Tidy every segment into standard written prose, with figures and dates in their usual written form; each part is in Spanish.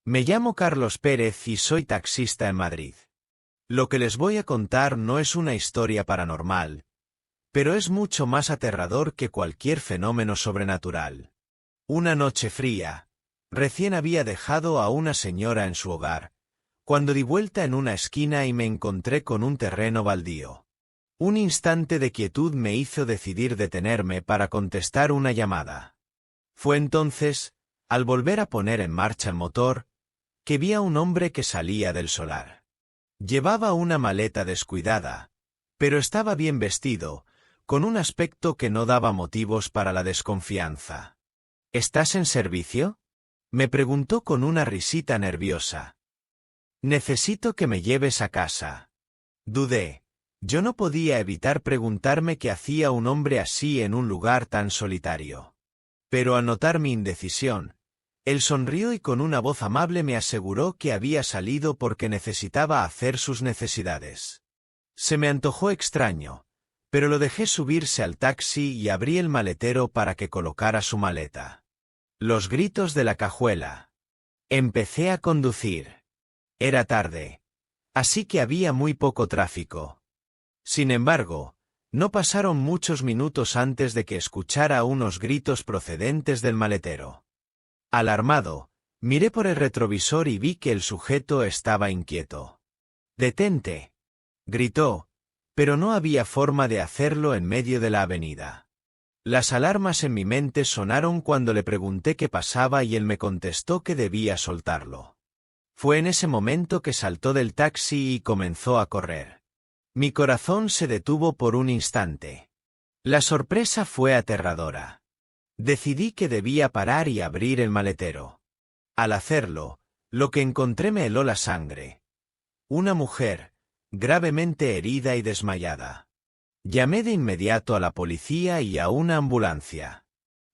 Me llamo Carlos Pérez y soy taxista en Madrid. Lo que les voy a contar no es una historia paranormal, pero es mucho más aterrador que cualquier fenómeno sobrenatural. Una noche fría, recién había dejado a una señora en su hogar, cuando di vuelta en una esquina y me encontré con un terreno baldío. Un instante de quietud me hizo decidir detenerme para contestar una llamada. Fue entonces, al volver a poner en marcha el motor, que vi a un hombre que salía del solar. Llevaba una maleta descuidada, pero estaba bien vestido, con un aspecto que no daba motivos para la desconfianza. ¿Estás en servicio?, me preguntó con una risita nerviosa. Necesito que me lleves a casa. Dudé. Yo no podía evitar preguntarme qué hacía un hombre así en un lugar tan solitario. Pero al notar mi indecisión, él sonrió y con una voz amable me aseguró que había salido porque necesitaba hacer sus necesidades. Se me antojó extraño, pero lo dejé subirse al taxi y abrí el maletero para que colocara su maleta. Los gritos de la cajuela. Empecé a conducir. Era tarde, así que había muy poco tráfico. Sin embargo, no pasaron muchos minutos antes de que escuchara unos gritos procedentes del maletero. Alarmado, miré por el retrovisor y vi que el sujeto estaba inquieto. «¡Detente!», gritó, pero no había forma de hacerlo en medio de la avenida. Las alarmas en mi mente sonaron cuando le pregunté qué pasaba y él me contestó que debía soltarlo. Fue en ese momento que saltó del taxi y comenzó a correr. Mi corazón se detuvo por un instante. La sorpresa fue aterradora. Decidí que debía parar y abrir el maletero. Al hacerlo, lo que encontré me heló la sangre. Una mujer, gravemente herida y desmayada. Llamé de inmediato a la policía y a una ambulancia.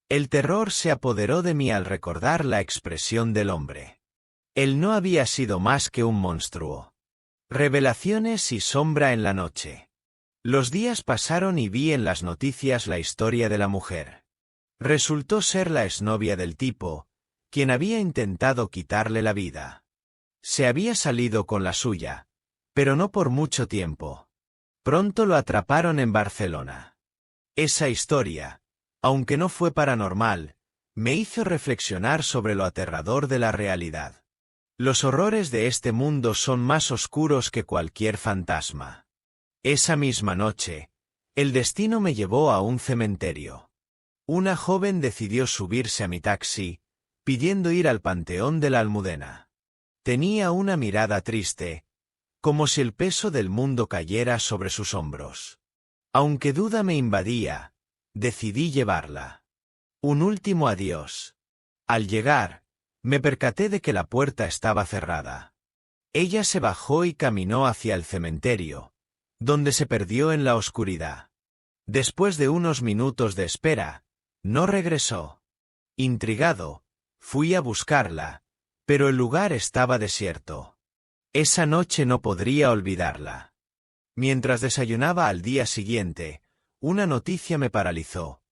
El terror se apoderó de mí al recordar la expresión del hombre. Él no había sido más que un monstruo. Revelaciones y sombra en la noche. Los días pasaron y vi en las noticias la historia de la mujer. Resultó ser la exnovia del tipo, quien había intentado quitarle la vida. Se había salido con la suya, pero no por mucho tiempo. Pronto lo atraparon en Barcelona. Esa historia, aunque no fue paranormal, me hizo reflexionar sobre lo aterrador de la realidad. Los horrores de este mundo son más oscuros que cualquier fantasma. Esa misma noche, el destino me llevó a un cementerio. Una joven decidió subirse a mi taxi, pidiendo ir al Panteón de la Almudena. Tenía una mirada triste, como si el peso del mundo cayera sobre sus hombros. Aunque duda me invadía, decidí llevarla. Un último adiós. Al llegar, me percaté de que la puerta estaba cerrada. Ella se bajó y caminó hacia el cementerio, donde se perdió en la oscuridad. Después de unos minutos de espera, no regresó. Intrigado, fui a buscarla, pero el lugar estaba desierto. Esa noche no podría olvidarla. Mientras desayunaba al día siguiente, una noticia me paralizó.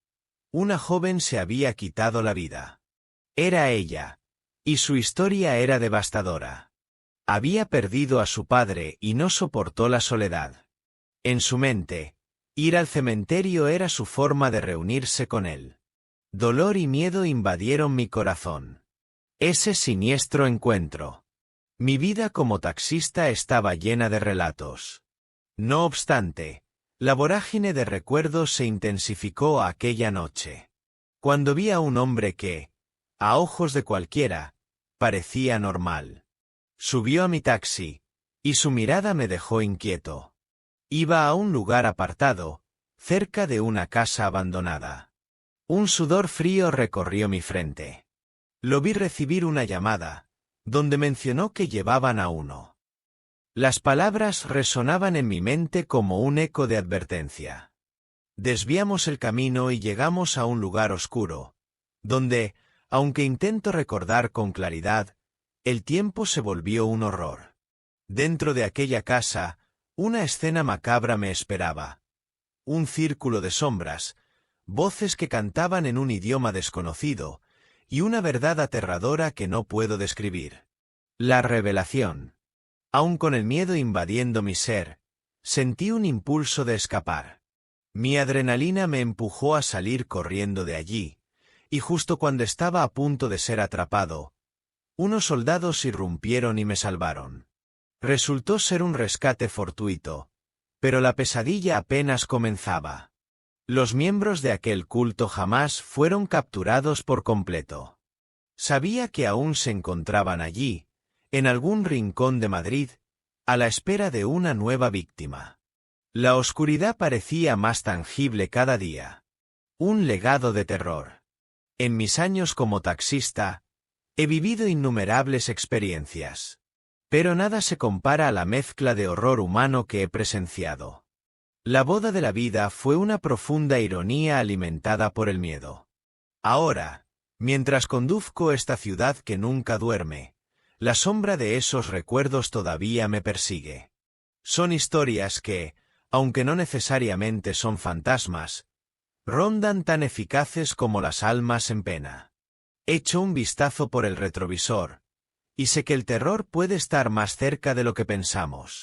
Una joven se había quitado la vida. Era ella. Y su historia era devastadora. Había perdido a su padre y no soportó la soledad. En su mente, ir al cementerio era su forma de reunirse con él. Dolor y miedo invadieron mi corazón. Ese siniestro encuentro. Mi vida como taxista estaba llena de relatos. No obstante, la vorágine de recuerdos se intensificó aquella noche. Cuando vi a un hombre que, a ojos de cualquiera, parecía normal. Subió a mi taxi, y su mirada me dejó inquieto. Iba a un lugar apartado, cerca de una casa abandonada. Un sudor frío recorrió mi frente. Lo vi recibir una llamada, donde mencionó que llevaban a uno. Las palabras resonaban en mi mente como un eco de advertencia. Desviamos el camino y llegamos a un lugar oscuro, donde, aunque intento recordar con claridad, el tiempo se volvió un horror. Dentro de aquella casa, una escena macabra me esperaba. Un círculo de sombras, voces que cantaban en un idioma desconocido, y una verdad aterradora que no puedo describir. La revelación. Aun con el miedo invadiendo mi ser, sentí un impulso de escapar. Mi adrenalina me empujó a salir corriendo de allí, y justo cuando estaba a punto de ser atrapado, unos soldados irrumpieron y me salvaron. Resultó ser un rescate fortuito, pero la pesadilla apenas comenzaba. Los miembros de aquel culto jamás fueron capturados por completo. Sabía que aún se encontraban allí, en algún rincón de Madrid, a la espera de una nueva víctima. La oscuridad parecía más tangible cada día. Un legado de terror. En mis años como taxista, he vivido innumerables experiencias. Pero nada se compara a la mezcla de horror humano que he presenciado. La boda de la vida fue una profunda ironía alimentada por el miedo. Ahora, mientras conduzco esta ciudad que nunca duerme, la sombra de esos recuerdos todavía me persigue. Son historias que, aunque no necesariamente son fantasmas, rondan tan eficaces como las almas en pena. Echo un vistazo por el retrovisor, y sé que el terror puede estar más cerca de lo que pensamos.